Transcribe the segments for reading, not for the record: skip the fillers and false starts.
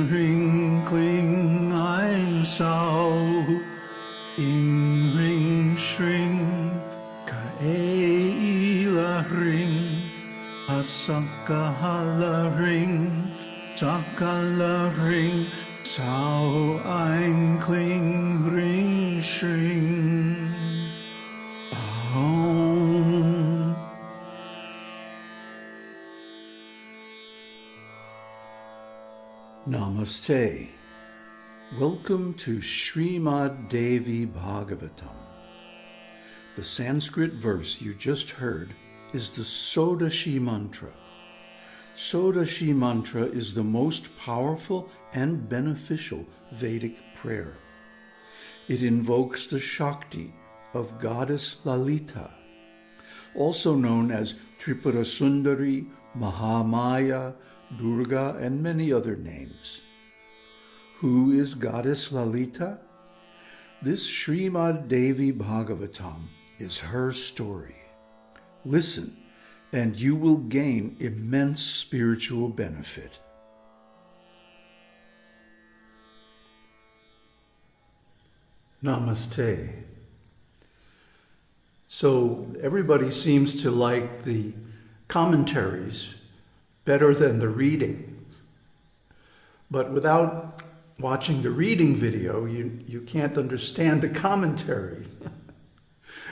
ring kling ein sao, ing ring shring ka la ring, asakahala ring, sakala ring, sao ein kling ring shring. Om. Namaste. Welcome to Srimad Devi Bhagavatam. The Sanskrit verse you just heard is the Sodashi mantra. Sodashi mantra is the most powerful and beneficial Vedic prayer. It invokes the Shakti of goddess Lalita, also known as Tripura Sundari, Mahamaya, Durga, and many other names. Who is goddess Lalita? This Srimad Devi Bhagavatam is her story. Listen, and you will gain immense spiritual benefit. Namaste. So everybody seems to like the commentaries better than the reading. But without watching the reading video, you can't understand the commentary.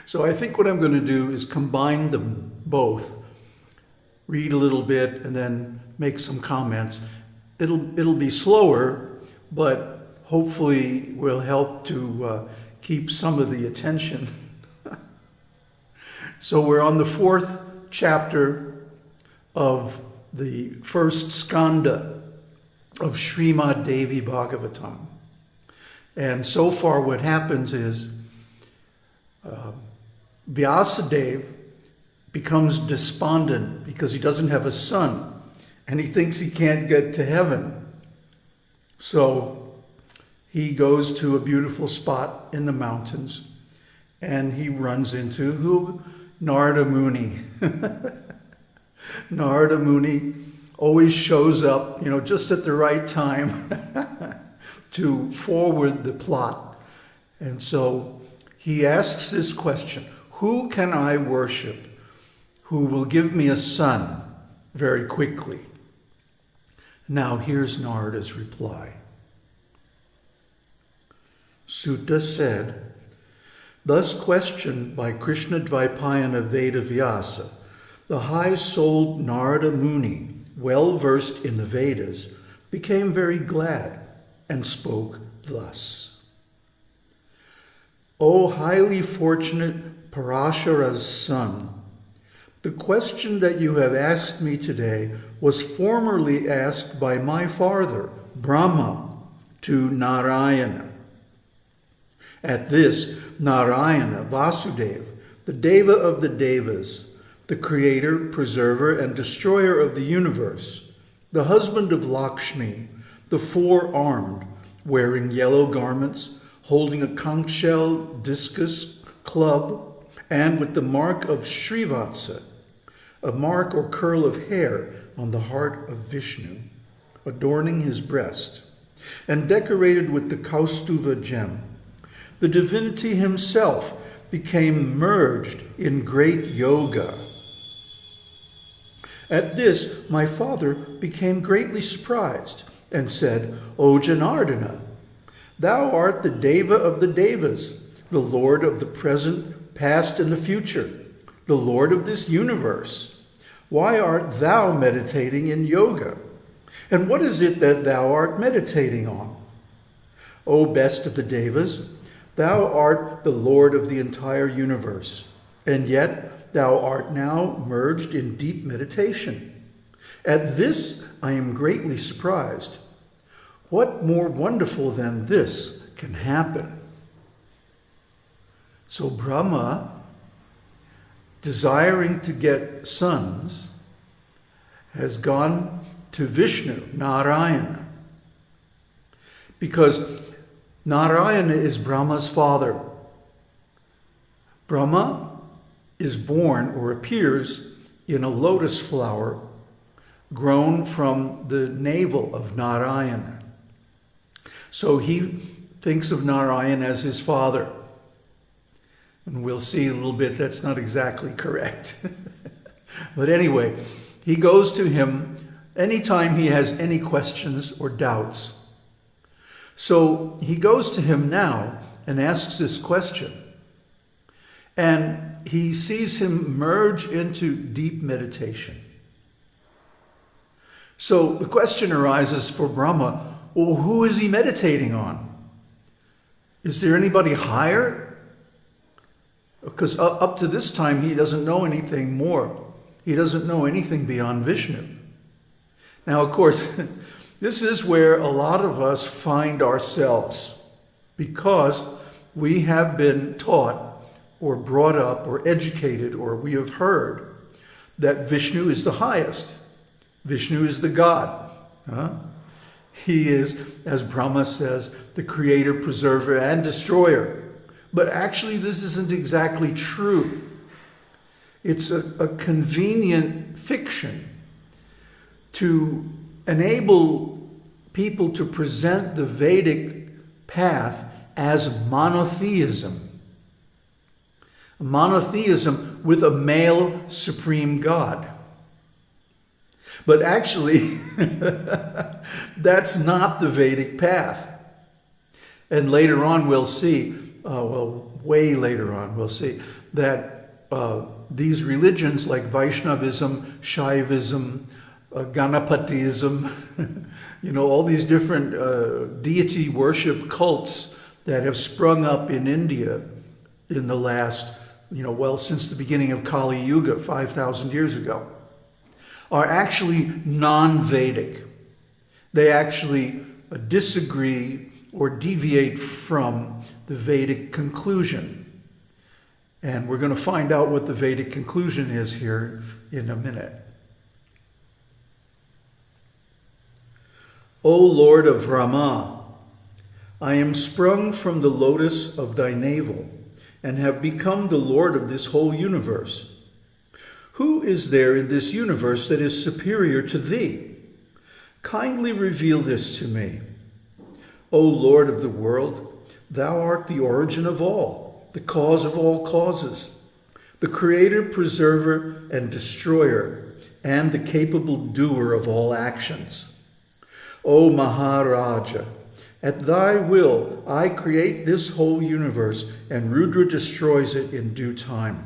So I think what I'm going to do is combine them both, read a little bit and then make some comments. It'll be slower, but hopefully will help to keep some of the attention. So we're on the fourth chapter of the first skanda of Srimad Devi Bhagavatam. And so far what happens is Vyasadeva becomes despondent because he doesn't have a son and he thinks he can't get to heaven. So he goes to a beautiful spot in the mountains and he runs into who? Narada Muni. Narada Muni always shows up, just at the right time to forward the plot. And so he asks this question, who can I worship who will give me a son very quickly? Now here's Narada's reply. Sutta said, thus questioned by Krishna Dvaipayana Veda Vyasa, the high-souled Narada Muni, well-versed in the Vedas, became very glad and spoke thus. O highly fortunate Parashara's son, the question that you have asked me today was formerly asked by my father, Brahma, to Narayana. At this, Narayana, Vasudeva, the Deva of the Devas, the creator, preserver, and destroyer of the universe, the husband of Lakshmi, the four-armed, wearing yellow garments, holding a conch shell, discus, club, and with the mark of Srivatsa, a mark or curl of hair on the heart of Vishnu, adorning his breast, and decorated with the Kaustuva gem. The divinity himself became merged in great yoga. At this, my father became greatly surprised and said, O Janardana, thou art the Deva of the Devas, the Lord of the present, past, and the future, the Lord of this universe. Why art thou meditating in yoga? And what is it that thou art meditating on? O best of the Devas, thou art the Lord of the entire universe, and yet thou art now merged in deep meditation. At this I am greatly surprised. What more wonderful than this can happen? So Brahma, desiring to get sons, has gone to Vishnu, Narayana, because Narayana is Brahma's father. Brahma is born or appears in a lotus flower grown from the navel of Narayana. So he thinks of Narayan as his father. And we'll see a little bit that's not exactly correct. But anyway, he goes to him anytime he has any questions or doubts. So he goes to him now and asks this question. And he sees him merge into deep meditation. So the question arises for Brahma, well, who is he meditating on? Is there anybody higher? Because up to this time, he doesn't know anything more. He doesn't know anything beyond Vishnu. Now, of course, this is where a lot of us find ourselves, because we have been taught or brought up or educated, or we have heard that Vishnu is the highest. Vishnu is the God. He is, as Brahma says, the creator, preserver, and destroyer. But actually, this isn't exactly true. It's a convenient fiction to enable people to present the Vedic path as monotheism. Monotheism with a male supreme God. But actually, that's not the Vedic path. And later on we'll see, way later on we'll see, that these religions like Vaishnavism, Shaivism, Ganapatism, all these different deity worship cults that have sprung up in India in the last, since the beginning of Kali Yuga, 5,000 years ago, are actually non-Vedic. They actually disagree or deviate from the Vedic conclusion. And we're going to find out what the Vedic conclusion is here in a minute. O Lord of Rama, I am sprung from the lotus of thy navel and have become the Lord of this whole universe. Who is there in this universe that is superior to thee? Kindly reveal this to me. O Lord of the world, thou art the origin of all, the cause of all causes, the creator, preserver, and destroyer, and the capable doer of all actions. O Maharaja, at thy will I create this whole universe, and Rudra destroys it in due time.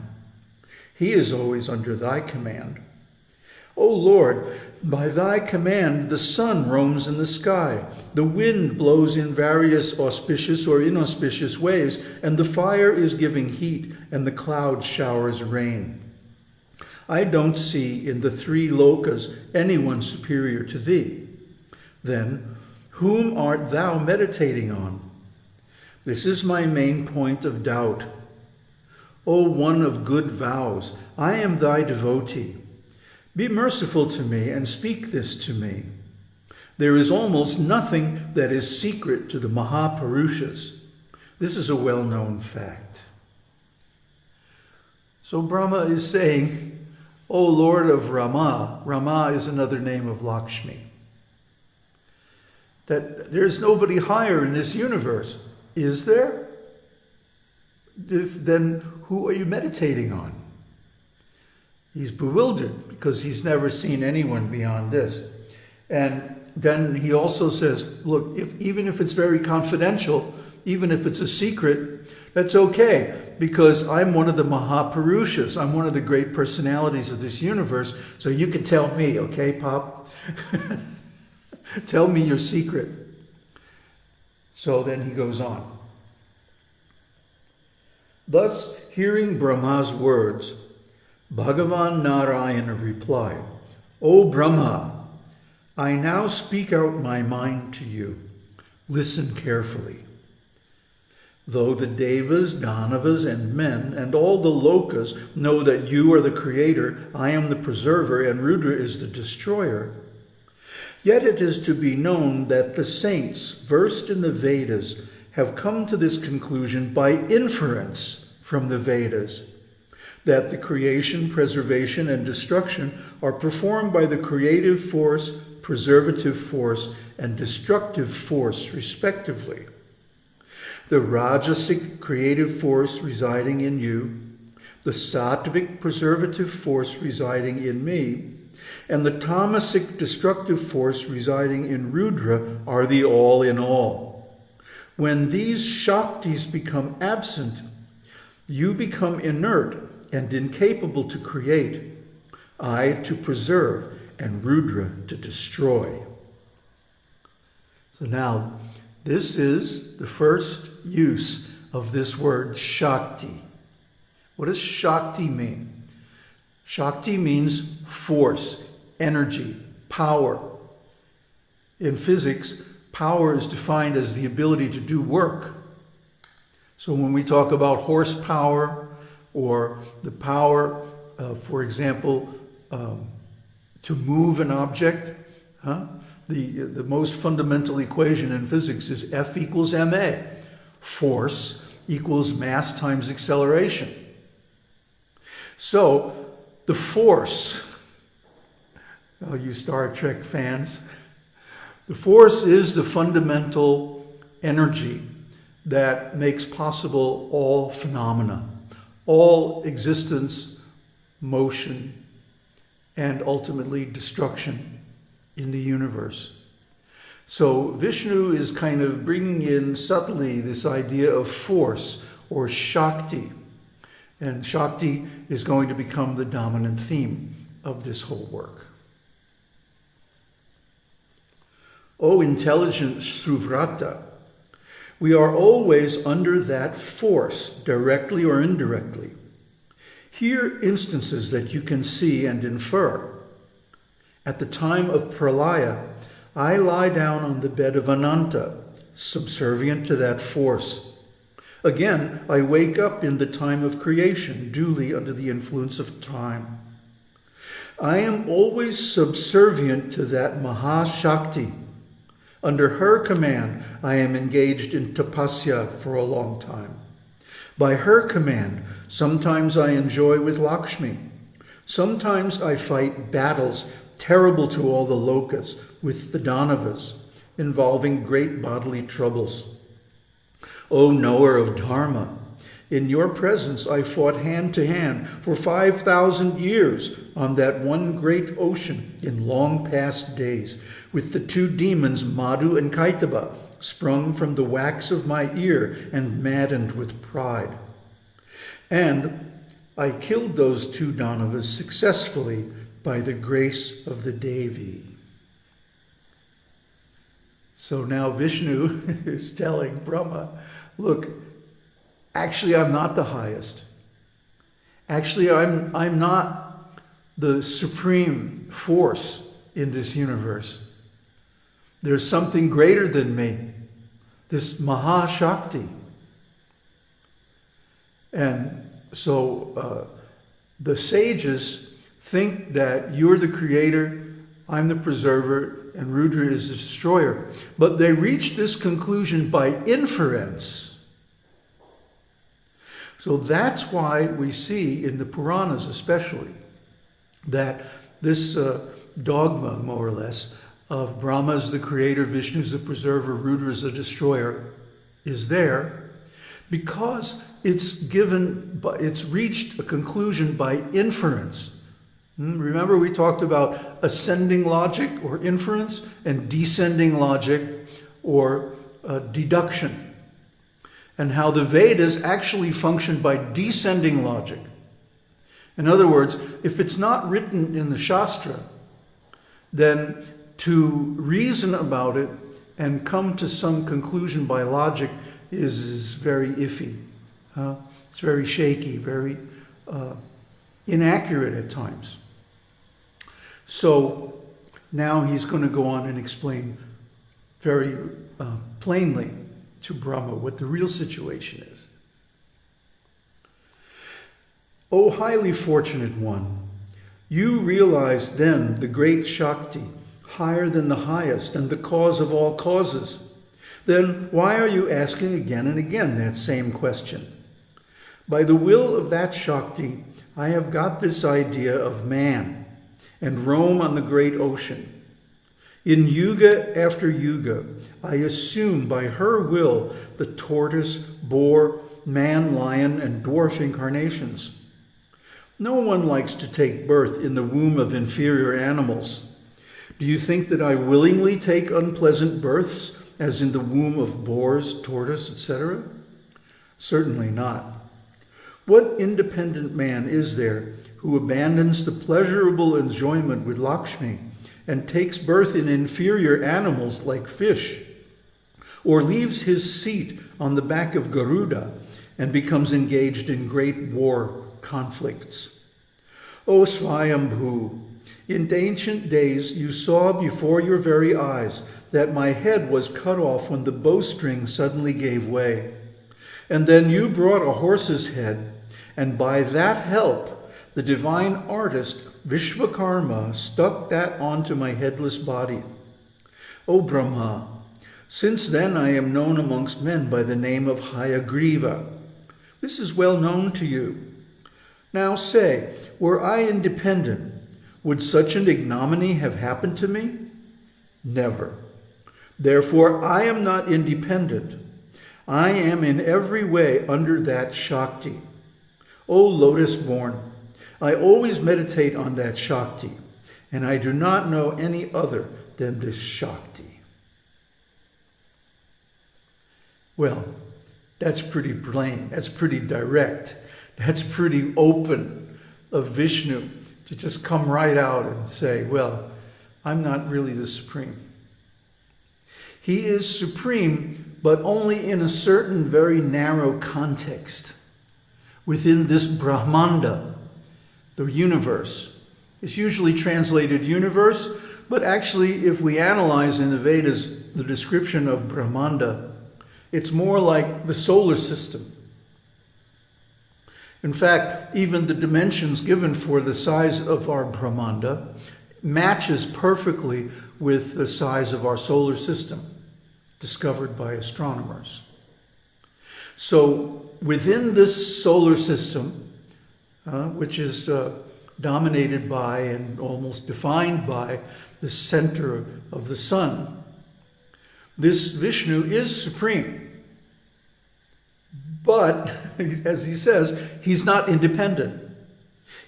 He is always under thy command. O Lord, by thy command the sun roams in the sky, the wind blows in various auspicious or inauspicious ways, and the fire is giving heat, and the cloud showers rain. I don't see in the three lokas anyone superior to thee. Then, whom art thou meditating on? This is my main point of doubt. O one of good vows, I am thy devotee. Be merciful to me and speak this to me. There is almost nothing that is secret to the Mahapurushas. This is a well-known fact. So Brahma is saying, O Lord of Rama, Rama is another name of Lakshmi, that there's nobody higher in this universe. Is there? Then who are you meditating on? He's bewildered because he's never seen anyone beyond this. And then he also says, look, even if it's very confidential, even if it's a secret, that's okay, because I'm one of the Mahapurushas. I'm one of the great personalities of this universe, so you can tell me, okay, Pop? Tell me your secret. So then he goes on. Thus, hearing Brahma's words, Bhagavan Narayana replied, O Brahma, I now speak out my mind to you. Listen carefully. Though the Devas, Danavas, and men, and all the Lokas know that you are the creator, I am the preserver, and Rudra is the destroyer, yet it is to be known that the saints, versed in the Vedas, have come to this conclusion by inference from the Vedas, that the creation, preservation, and destruction are performed by the creative force, preservative force, and destructive force, respectively. The Rajasic creative force residing in you, the Sattvic preservative force residing in me, and the Tamasic destructive force residing in Rudra are the all in all. When these Shaktis become absent, you become inert and incapable to create, I to preserve, and Rudra to destroy. So now, this is the first use of this word Shakti. What does Shakti mean? Shakti means force, energy, power. In physics, power is defined as the ability to do work. So when we talk about horsepower or the power, for example, to move an object, the most fundamental equation in physics is F equals ma. Force equals mass times acceleration. So the force, all you Star Trek fans, the force is the fundamental energy that makes possible all phenomena, all existence, motion, and ultimately destruction in the universe. So Vishnu is kind of bringing in subtly this idea of force or Shakti. And Shakti is going to become the dominant theme of this whole work. O intelligent Sruvrata, we are always under that force, directly or indirectly. Here instances that you can see and infer. At the time of Pralaya, I lie down on the bed of Ananta, subservient to that force. Again, I wake up in the time of creation, duly under the influence of time. I am always subservient to that Mahashakti. Under her command, I am engaged in tapasya for a long time. By her command, sometimes I enjoy with Lakshmi. Sometimes I fight battles terrible to all the lokas with the Danavas, involving great bodily troubles. O knower of Dharma, in your presence I fought hand to hand for 5,000 years on that one great ocean in long past days, with the two demons Madhu and Kaitaba, sprung from the wax of my ear and maddened with pride. And I killed those two Danavas successfully by the grace of the Devi. So now Vishnu is telling Brahma, look, actually I'm not the highest. Actually I'm not the supreme force in this universe. There's something greater than me, this Mahashakti. And so the sages think that you're the creator, I'm the preserver, and Rudra is the destroyer. But they reach this conclusion by inference. So that's why we see in the Puranas especially that this dogma, more or less, of Brahma as the creator, Vishnu as the preserver, Rudra as the destroyer, is there because it's reached a conclusion by inference. Remember we talked about ascending logic or inference and descending logic or deduction, and how the Vedas actually function by descending logic. In other words, if it's not written in the Shastra, then to reason about it and come to some conclusion by logic is very iffy. It's very shaky, very inaccurate at times. So now he's going to go on and explain very plainly to Brahma what the real situation is. O highly fortunate one, you realized then the great Shakti, higher than the highest and the cause of all causes. Then why are you asking again and again that same question? By the will of that Shakti, I have got this idea of man and roam on the great ocean. In yuga after yuga, I assume by her will the tortoise, boar, man, lion, and dwarf incarnations. No one likes to take birth in the womb of inferior animals. Do you think that I willingly take unpleasant births, as in the womb of boars, tortoise, etc.? Certainly not. What independent man is there who abandons the pleasurable enjoyment with Lakshmi and takes birth in inferior animals like fish, or leaves his seat on the back of Garuda and becomes engaged in great war conflicts? O Swayambhu, in ancient days you saw before your very eyes that my head was cut off when the bowstring suddenly gave way. And then you brought a horse's head, and by that help, the divine artist Vishvakarma stuck that onto my headless body. O Brahma, since then I am known amongst men by the name of Hayagriva. This is well known to you. Now say, were I independent, would such an ignominy have happened to me? Never. Therefore, I am not independent. I am in every way under that Shakti. O lotus-born, I always meditate on that Shakti, and I do not know any other than this Shakti. Well, that's pretty plain. That's pretty direct. That's pretty open of Vishnu to just come right out and say, well, I'm not really the supreme. He is supreme, but only in a certain very narrow context. Within this Brahmanda, the universe. It's usually translated universe, but actually if we analyze in the Vedas the description of Brahmanda, it's more like the solar system. In fact, even the dimensions given for the size of our Brahmanda matches perfectly with the size of our solar system, discovered by astronomers. So within this solar system, which is dominated by and almost defined by the center of the sun, this Vishnu is supreme. But, as he says, he's not independent.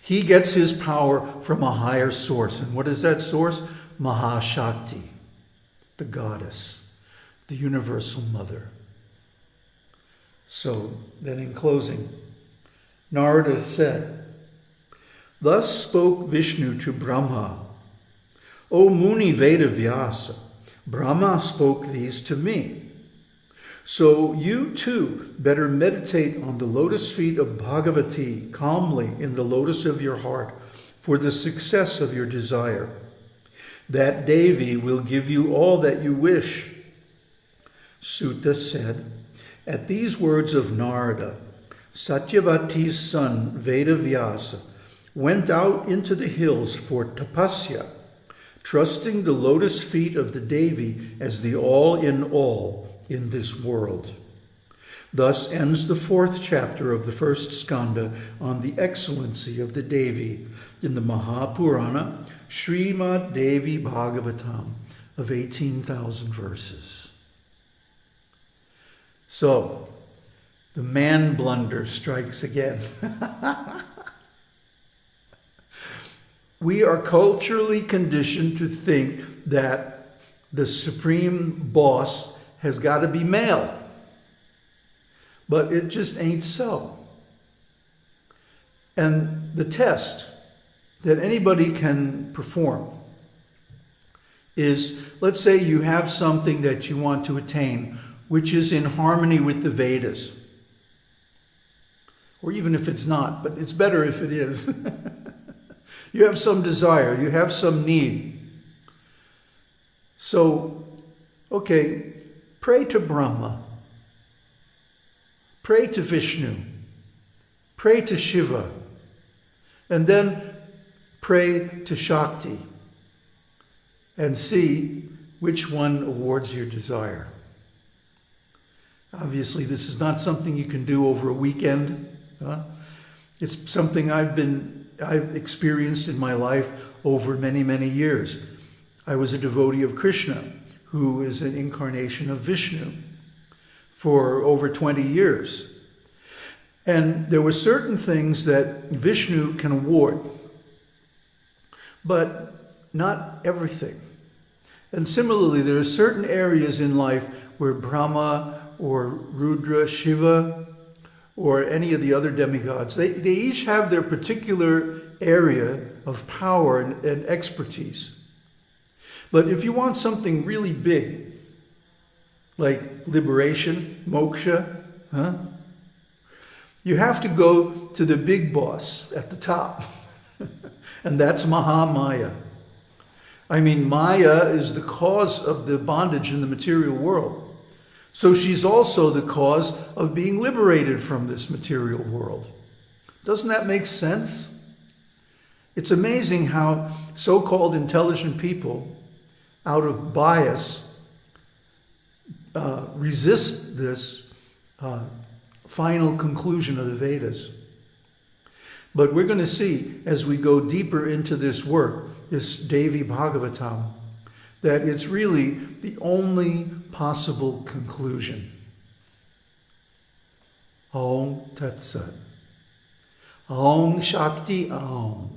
He gets his power from a higher source. And what is that source? Mahashakti, the goddess, the universal mother. So, then in closing, Narada said, thus spoke Vishnu to Brahma, O Muni Veda Vyasa, Brahma spoke these to me. So you too better meditate on the lotus feet of Bhagavati calmly in the lotus of your heart for the success of your desire. That Devi will give you all that you wish. Sutta said, at these words of Narada, Satyavati's son Vedavyasa went out into the hills for tapasya, trusting the lotus feet of the Devi as the all-in-all in this world. Thus ends the 4th chapter of the 1st skanda on the excellency of the Devi in the Mahapurana Srimad Devi Bhagavatam of 18,000 verses. So, the man blunder strikes again. We are culturally conditioned to think that the supreme boss has got to be male. But it just ain't so. And the test that anybody can perform is, let's say you have something that you want to attain, which is in harmony with the Vedas. Or even if it's not, but it's better if it is. You have some desire, you have some need. So, okay, pray to Brahma, pray to Vishnu, pray to Shiva, and then pray to Shakti, and see which one awards your desire. Obviously, this is not something you can do over a weekend. It's something I've experienced in my life over many, many years. I was a devotee of Krishna, who is an incarnation of Vishnu, for over 20 years. And there were certain things that Vishnu can award, but not everything. And similarly, there are certain areas in life where Brahma or Rudra, Shiva, or any of the other demigods, they each have their particular area of power and expertise. But if you want something really big, like liberation, moksha, you have to go to the big boss at the top, and that's Mahamaya. I mean, Maya is the cause of the bondage in the material world. So she's also the cause of being liberated from this material world. Doesn't that make sense? It's amazing how so-called intelligent people, out of bias, resist this final conclusion of the Vedas. But we're going to see, as we go deeper into this work, this Devi Bhagavatam, that it's really the only possible conclusion. Om Tat Sat. Om Shakti Om.